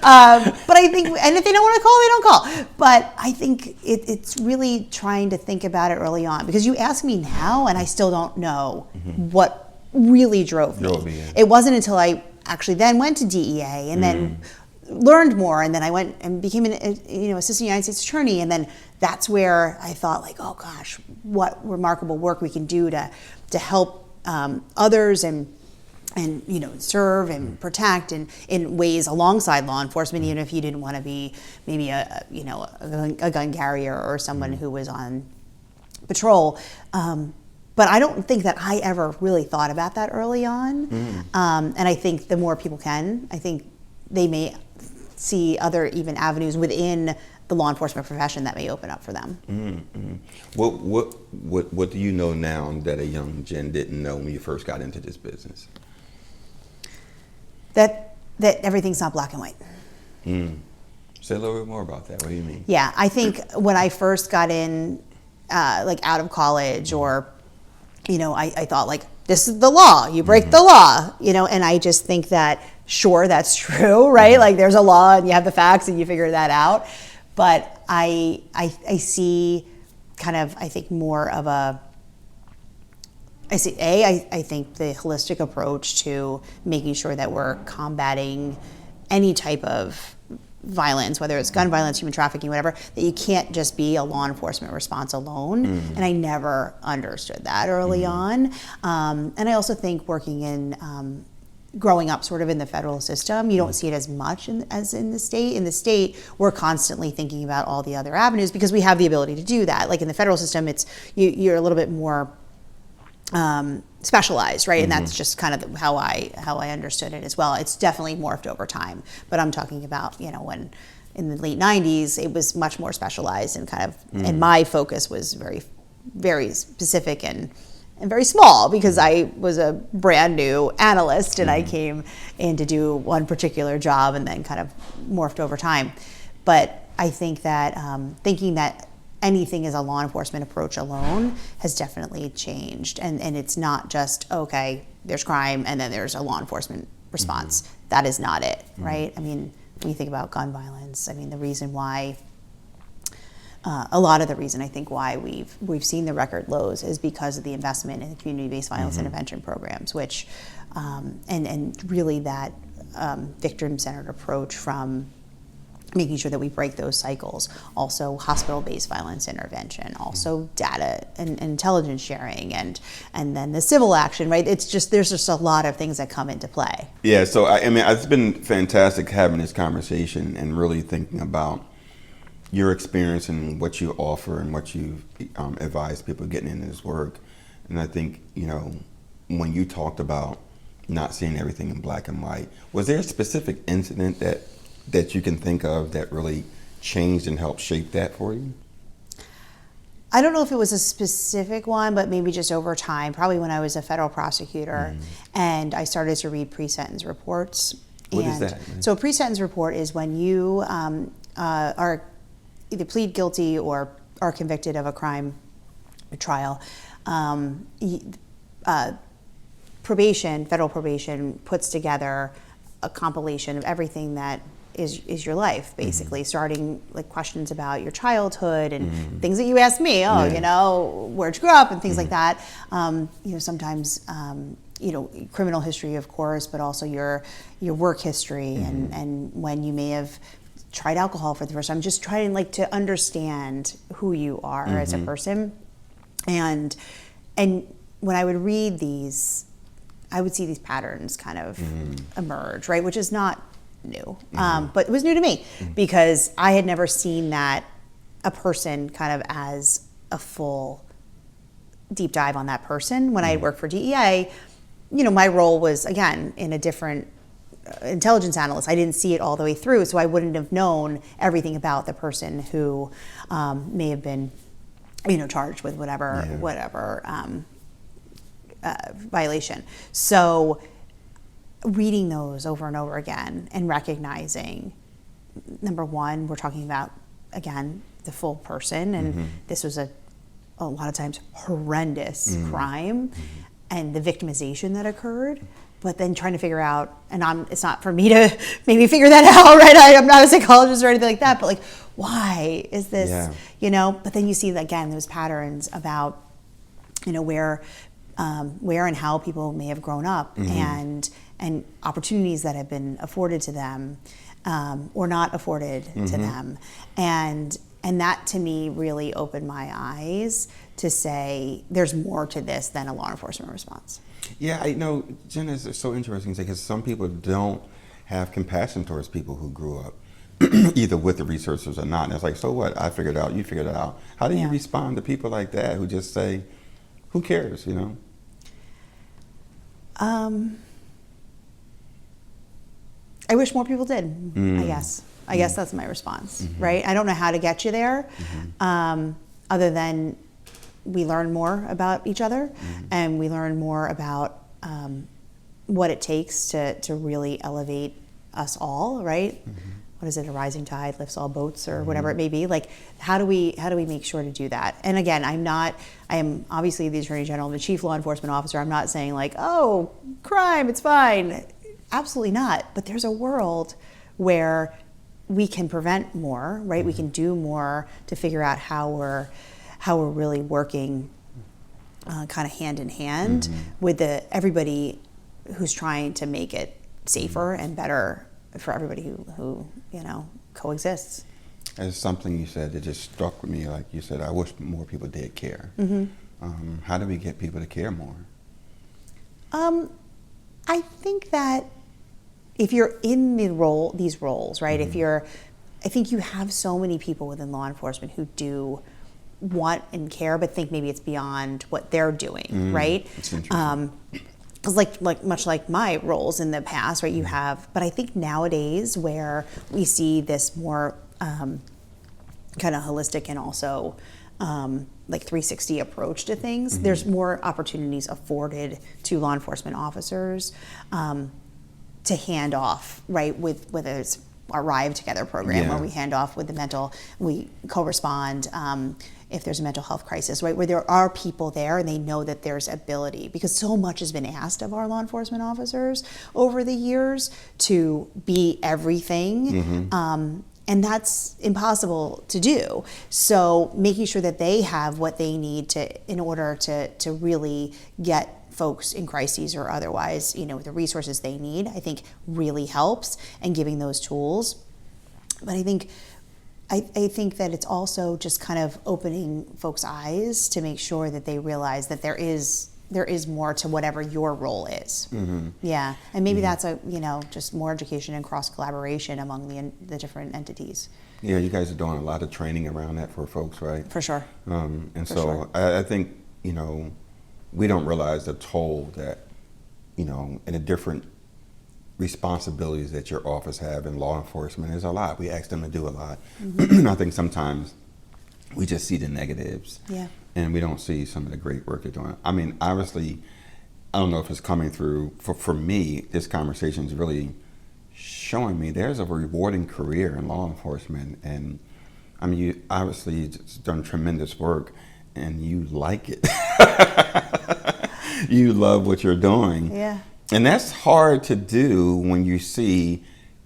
But I think, and if they don't want to call, they don't call. But I think it's really trying to think about it early on. Because you ask me now, and I still don't know what really drove me. Yeah. It wasn't until I actually then went to DEA and then learned more, and then I went and became an assistant United States attorney, and then that's where I thought, like, oh gosh, what remarkable work we can do to help others and serve and protect in ways alongside law enforcement, even if you didn't want to be maybe a gun carrier or someone who was on patrol. But I don't think that I ever really thought about that early on. And I think the more people can, I think they may see other even avenues within the law enforcement profession that may open up for them. What do you know now that a young Jen didn't know when you first got into this business? That everything's not black and white. Say a little bit more about that. What do you mean? Yeah, I think when I first got in, like out of college, or I thought, like, this is the law, you break the law, and I just think that, sure, that's true, right? Like, there's a law and you have the facts and you figure that out. But I see kind of, I think, more of I think the holistic approach to making sure that we're combating any type of violence, whether it's gun violence, human trafficking, whatever, that you can't just be a law enforcement response alone. And I never understood that early on. And I also think working in, growing up sort of in the federal system, you don't see it as much as in the state. In the state, we're constantly thinking about all the other avenues because we have the ability to do that. Like in the federal system, it's you're a little bit more specialized, right? And that's just kind of how I understood it as well. It's definitely morphed over time, but I'm talking about when in the late 90s it was much more specialized and kind of and my focus was very, very specific and very small because I was a brand new analyst and I came in to do one particular job and then kind of morphed over time. But I think that thinking that anything is a law enforcement approach alone has definitely changed. And it's not just, okay, there's crime and then there's a law enforcement response. That is not it, right? I mean, when you think about gun violence, I mean, the reason why, a lot of the reason I think why we've seen the record lows is because of the investment in the community-based violence intervention programs, which, and really that victim-centered approach from making sure that we break those cycles. Also hospital-based violence intervention, also data and intelligence sharing, and then the civil action, right? It's just, there's just a lot of things that come into play. Yeah, so I mean, it's been fantastic having this conversation and really thinking about your experience and what you offer and what you advise people getting into this work. And I think, when you talked about not seeing everything in black and white, was there a specific incident that you can think of that really changed and helped shape that for you? I don't know if it was a specific one, but maybe just over time, probably when I was a federal prosecutor and I started to read pre-sentence reports. What is that? So a pre-sentence report is when you are either plead guilty or are convicted of a crime trial. Federal probation puts together a compilation of everything that is your life, basically, starting like questions about your childhood and things that you asked me, where'd you grow up and things like that. Sometimes, criminal history, of course, but also your work history and when you may have tried alcohol for the first time, just trying to understand who you are as a person. And when I would read these, I would see these patterns kind of emerge, right? Which is not new, but it was new to me because I had never seen that a person kind of as a full deep dive on that person. When I had worked for DEA, my role was, again, in a different intelligence analyst. I didn't see it all the way through, so I wouldn't have known everything about the person who may have been, charged with whatever violation. So reading those over and over again and recognizing, number one, we're talking about, again, the full person, and this was a lot of times horrendous crime, and the victimization that occurred. But then trying to figure out, and it's not for me to maybe figure that out, right? I'm not a psychologist or anything like that, but like, why is this, But then you see, again, those patterns about, where and how people may have grown up, and opportunities that have been afforded to them, or not afforded to them. And that to me really opened my eyes to say there's more to this than a law enforcement response. Yeah, I know, Jen, is so interesting because some people don't have compassion towards people who grew up either with the resources or not. And it's like, so what? I figured it out, you figured it out. How do you respond to people like that who just say, who cares, I wish more people did, I guess. I guess that's my response, right? I don't know how to get you there, other than we learn more about each other, and we learn more about what it takes to really elevate us all, right? What is it? A rising tide lifts all boats, or whatever it may be. Like, how do we make sure to do that? And again, I am obviously the Attorney General, the Chief Law Enforcement Officer. I'm not saying like, oh, crime, it's fine. Absolutely not. But there's a world where we can prevent more, right? We can do more to figure out how we're really working kind of hand in hand with everybody who's trying to make it safer and better for everybody who coexists. There's something you said that just struck with me. Like you said, I wish more people did care. How do we get people to care more? I think that if you're in these roles, right? I think you have so many people within law enforcement who do want and care, but think maybe it's beyond what they're doing, right? That's interesting. Because like much like my roles in the past, right? You have, but I think nowadays where we see this more kind of holistic and also like 360 approach to things, there's more opportunities afforded to law enforcement officers to hand off, right? With whether it's our Arrive Together program, where we hand off with we co-respond if there's a mental health crisis, right? Where there are people there and they know that there's ability, because so much has been asked of our law enforcement officers over the years to be everything. And that's impossible to do. So making sure that they have what they need in order to really get folks in crises or otherwise, the resources they need, I think really helps, and giving those tools. But I think that it's also just kind of opening folks' eyes to make sure that they realize that there is more to whatever your role is. Yeah, and maybe that's just more education and cross collaboration among the different entities. Yeah, you guys are doing a lot of training around that for folks, right? For sure. I think we don't realize the toll that and the different responsibilities that your office have in law enforcement is a lot. We ask them to do a lot. I think sometimes we just see the negatives. Yeah. And we don't see some of the great work they're doing. I mean, obviously, I don't know if it's coming through. For me, this conversation is really showing me there's a rewarding career in law enforcement. And I mean, you obviously done tremendous work and you like it. You love what you're doing. Yeah. And that's hard to do when you see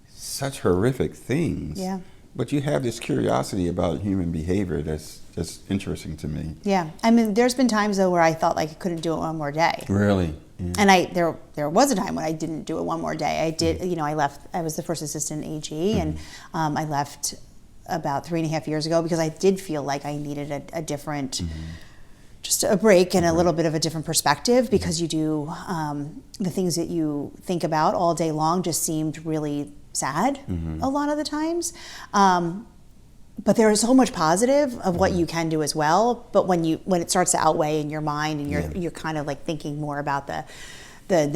such horrific things. Yeah. But you have this curiosity about human behavior that's interesting to me. Yeah. I mean, there's been times though where I thought like I couldn't do it one more day. Really? Yeah. And there was a time when I didn't do it one more day. I did, I left, I was the first assistant AG, and I left about 3.5 years ago because I did feel like I needed a different, just a break and a little bit of a different perspective, because you do, the things that you think about all day long just seemed really sad a lot of the times. But there is so much positive of what you can do as well. But when it starts to outweigh in your mind and you're kind of like thinking more about the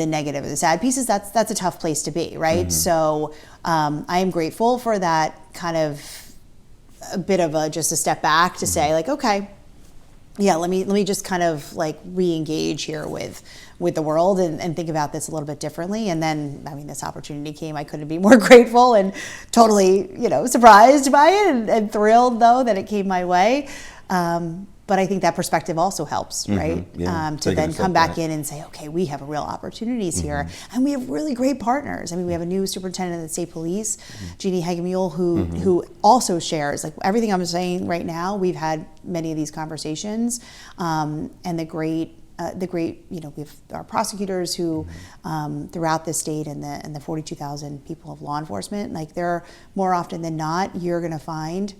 negative or the sad pieces, that's a tough place to be, right? So I am grateful for that kind of a bit of just a step back to say like, okay, yeah, let me just kind of like re-engage here with the world and think about this a little bit differently. And then, I mean, this opportunity came. I couldn't be more grateful and totally, surprised by it and thrilled though that it came my way. But I think that perspective also helps, right? Yeah. To then come back in and say, okay, we have real opportunities here, and we have really great partners. I mean, we have a new superintendent of the state police, Jeannie Hagemule, who also shares like everything I'm saying right now. We've had many of these conversations, and the great, we have our prosecutors who, throughout the state and the 42,000 people of law enforcement, like they're more often than not, you're going to find.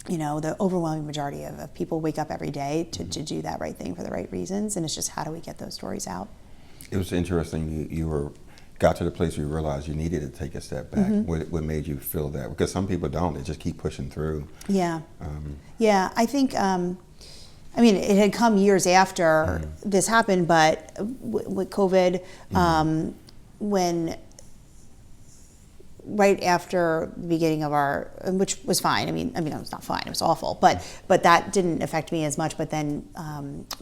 The overwhelming majority of people wake up every day to do that right thing for the right reasons, and it's just how do we get those stories out? It was interesting. You got to the place where you realized you needed to take a step back. What made you feel that? Because some people don't; they just keep pushing through. Yeah, I think. It had come years after this happened, but with COVID, when. Right after the beginning of which was fine. I mean, it was not fine. It was awful, but that didn't affect me as much. But then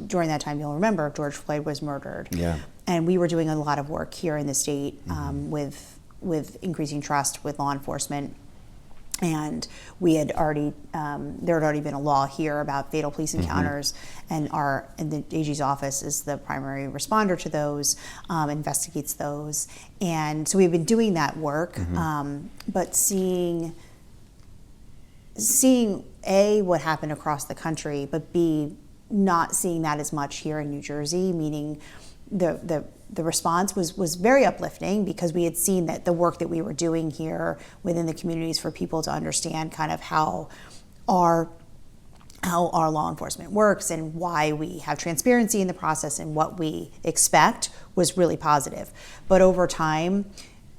during that time, you'll remember George Floyd was murdered. Yeah. And we were doing a lot of work here in the state with increasing trust with law enforcement. And we had already, there had already been a law here about fatal police encounters, and the AG's office is the primary responder to those, investigates those. And so we've been doing that work, but seeing A, what happened across the country, but B, not seeing that as much here in New Jersey, meaning the response was very uplifting because we had seen that the work that we were doing here within the communities for people to understand kind of how our law enforcement works and why we have transparency in the process and what we expect was really positive. But over time,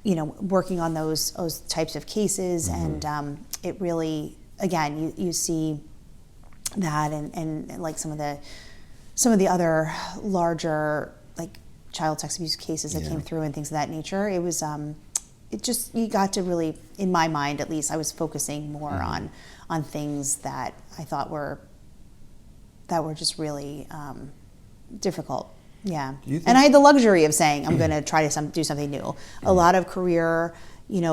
working on those types of cases and it really, again, you see that and like some of the other larger like child sex abuse cases that came through and things of that nature. It was, you got to really, in my mind at least, I was focusing more on things that I thought were just really difficult. Yeah. And I had the luxury of saying, I'm going to try to do something new. A lot of career,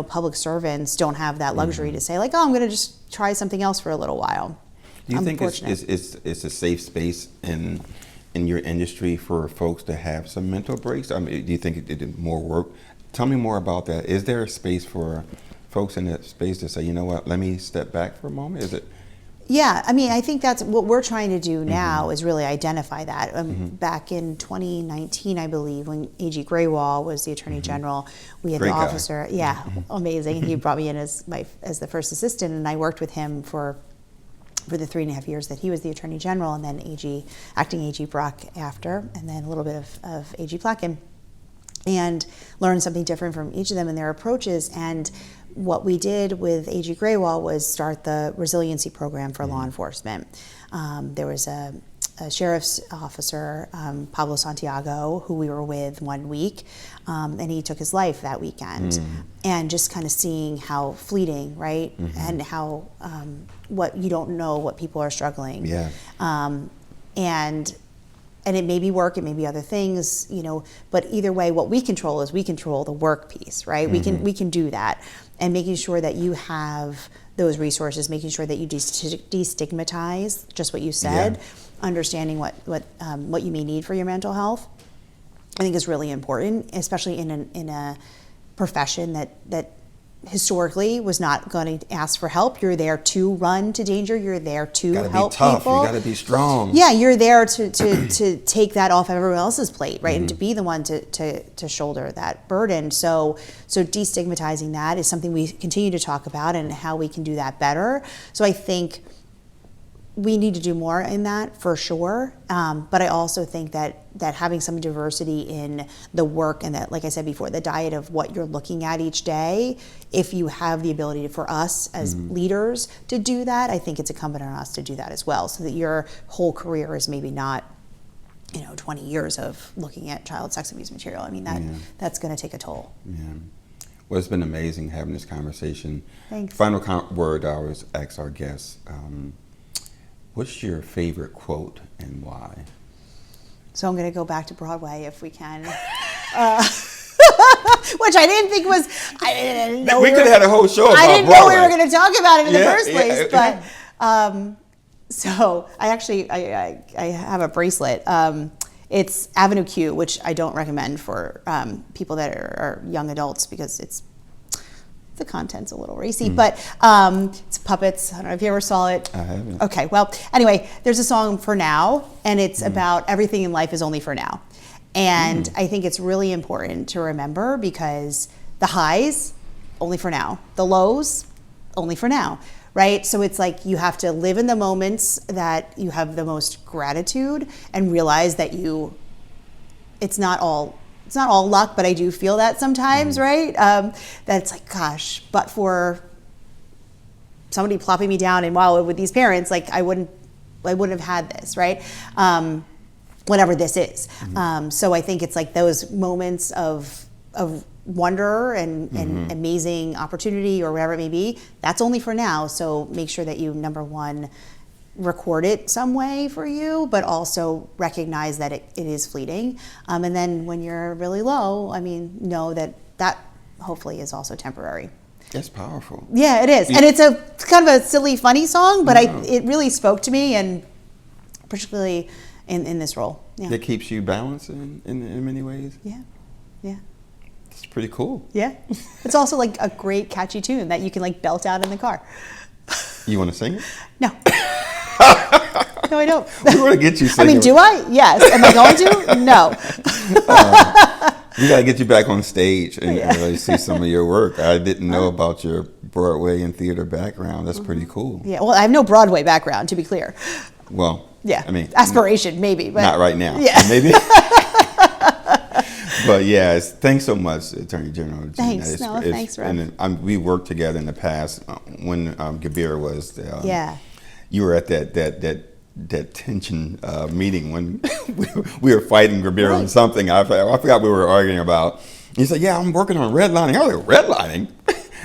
public servants don't have that luxury to say like, oh, I'm going to just try something else for a little while. Do you think it's a safe space in your industry for folks to have some mental breaks? I mean, do you think it did more work? Tell me more about that. Is there a space for folks in that space to say, you know what, let me step back for a moment? Is it? Yeah, I think that's what we're trying to do now is really identify that. Back in 2019, I believe, when A.G. Graywall was the Attorney General, we had the officer. Yeah, amazing. He brought me in as the first assistant, and I worked with him for the 3.5 years that he was the Attorney General, and then acting AG Brock after, and then a little bit of AG Plotkin, and learned something different from each of them and their approaches. And what we did with AG Graywall was start the resiliency program for law enforcement. There was a sheriff's officer, Pablo Santiago, who we were with 1 week, and he took his life that weekend. And just kind of seeing how fleeting, right? And how what you don't know what people are struggling. Yeah. And it may be work, it may be other things, but either way, what we control is we control the work piece, right? We can do that. And making sure that you have those resources, making sure that you destigmatize just what you said, understanding what you may need for your mental health, I think is really important, especially in a profession that historically was not going to ask for help. You're there to run to danger. You're there to help people. You gotta be tough. You gotta be strong. Yeah, you're there to take that off everyone else's plate, right? And to be the one to shoulder that burden. So destigmatizing that is something we continue to talk about and how we can do that better. So I think we need to do more in that for sure. But I also think that having some diversity in the work and that, like I said before, the diet of what you're looking at each day, if you have the ability for us as leaders to do that, I think it's incumbent on us to do that as well, so that your whole career is maybe not 20 years of looking at child sex abuse material. That's going to take a toll. Yeah. Well, it's been amazing having this conversation. Thanks. Final word I always ask our guests. What's your favorite quote and why? So I'm going to go back to Broadway if we can. Which I didn't think was. I didn't know we could have had a whole show about I didn't Broadway. know we were going to talk about it in the first place. Yeah. But so I actually I have a bracelet. It's Avenue Q, which I don't recommend for people that are young adults because the content's a little racy. But it's puppets. I don't know if you ever saw it. I haven't. Okay, well, anyway, there's a song For Now, and it's about everything in life is only for now. And I think it's really important to remember because the highs, only for now. The lows, only for now, right? So it's like you have to live in the moments that you have the most gratitude and realize that it's not all luck, but I do feel that sometimes, right? That it's like, gosh, but for somebody plopping me down and wow, with these parents, like I wouldn't have had this, right? Whatever this is. So I think it's like those moments of wonder and amazing opportunity or whatever it may be, that's only for now. So make sure that you, number one, record it some way for you, but also recognize that it is fleeting. And then when you're really low, I mean, know that hopefully is also temporary. That's powerful. Yeah, it is. And it's a kind of a silly, funny song, but it really spoke to me, and particularly in this role. Yeah. That keeps you balanced in many ways. Yeah. Yeah. It's pretty cool. Yeah. It's also like a great catchy tune that you can like belt out in the car. You want to sing it? No. No, I don't. We want to get you I singing. mean, do I? Yes. Am I going to? No. We got to get you back on stage and really see some of your work. I didn't know about your Broadway and theater background. That's pretty cool. Yeah. Well, I have no Broadway background, to be clear. Well, Yeah. I mean, aspiration, maybe. But not right now. Yeah. Maybe. But yeah, thanks so much, Attorney General. Thanks. Thanks, Rev. And we worked together in the past when Gabir was. Yeah. You were at that tension meeting when we were fighting Gabir on something. I forgot we were arguing about. He said, "Yeah, I'm working on redlining." I was like, "Redlining,"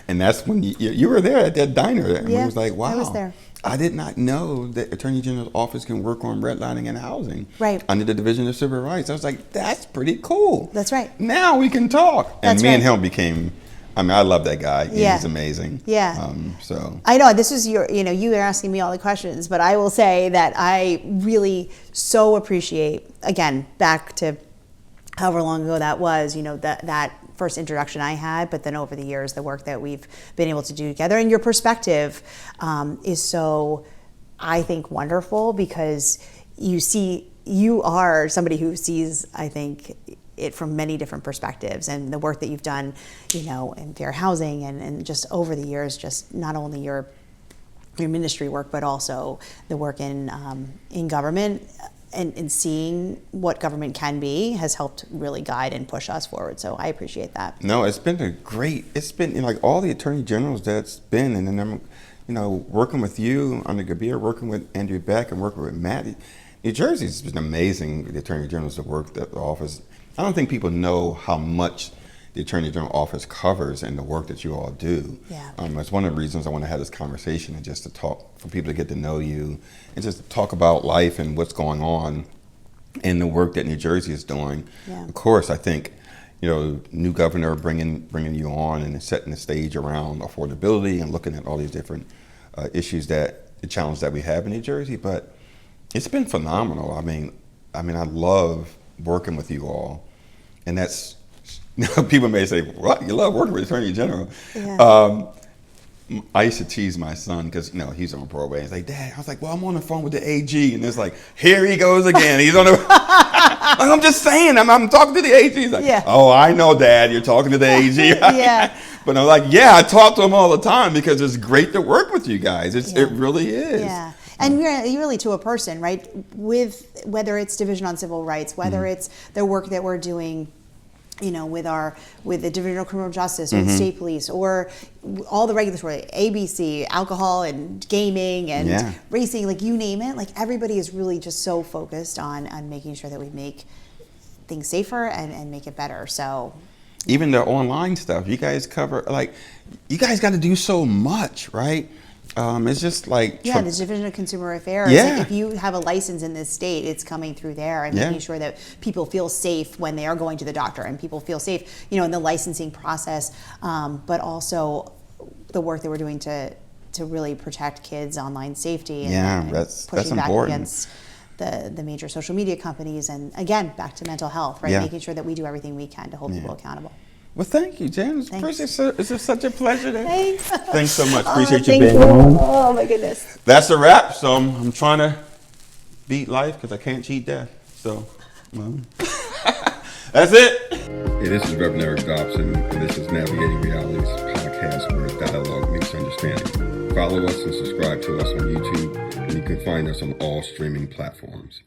and that's when you were there at that diner, and we was like, "Wow." I was there. I did not know that Attorney General's office can work on redlining and housing under the Division of Civil Rights. I was like, that's pretty cool. That's right. Now we can talk. And That's me right. and him became, I mean, I love that guy. Yeah. He's amazing. Yeah. So I know this is you are asking me all the questions, but I will say that I really so appreciate, again, back to however long ago that was, that first introduction I had, but then over the years, the work that we've been able to do together, and your perspective is so, I think, wonderful because you are somebody who sees, I think, it from many different perspectives, and the work that you've done, in fair housing and just over the years, just not only your ministry work, but also the work in government. And seeing what government can be has helped really guide and push us forward. So I appreciate that. No, it's been like all the attorney generals that's been, and then I'm, working with you under Gabir, working with Andrew Beck, and working with Matt. New Jersey's been amazing. The attorney generals that work at the office. I don't think people know how much the Attorney General office covers and the work that you all do. Yeah. That's one of the reasons I want to have this conversation, and just to talk, for people to get to know you and just to talk about life and what's going on and the work that New Jersey is doing. Yeah. Of course, I think, new governor bringing you on and setting the stage around affordability and looking at all these different issues the challenge that we have in New Jersey, but it's been phenomenal. I mean, I love working with you all, and that's, people may say, "What? You love working with Attorney General?" Yeah. I used to tease my son because he's on Broadway. He's like, "Dad," I was like, "Well, I'm on the phone with the AG," and it's like, "Here he goes again." He's on the. Like, I'm just saying, I'm talking to the AG. He's like, Yeah. "Oh, I know, Dad. You're talking to the AG." Yeah. But I'm like, "Yeah, I talk to him all the time because it's great to work with you guys. It really is." Yeah. And you're really to a person, right? With whether it's Division on Civil Rights, whether it's the work that we're doing, with the Division of Criminal Justice or the State Police, or all the regulatory, ABC, alcohol and gaming and racing, like you name it, like everybody is really just so focused on making sure that we make things safer and make it better. So even the online stuff, you guys cover, like, you guys got to do so much, right? It's just like Yeah, the Division of Consumer Affairs. Yeah. Like if you have a license in this state, it's coming through there and Yeah. making sure that people feel safe when they are going to the doctor, and people feel safe, in the licensing process, but also the work that we're doing to really protect kids' online safety and, Yeah, and that's pushing back important. against the major social media companies. And again, back to mental health, right? Yeah. Making sure that we do everything we can to hold people accountable. Well, thank you, Jen. It's just such a pleasure. Thanks. Thanks so much. Appreciate you Thank being you. on. Oh my goodness. That's a wrap. So I'm trying to beat life because I can't cheat death. So that's it. Hey, this is Reverend Eric Dobson, and this is Navigating Realities podcast where dialogue meets understanding. Follow us and subscribe to us on YouTube, and you can find us on all streaming platforms.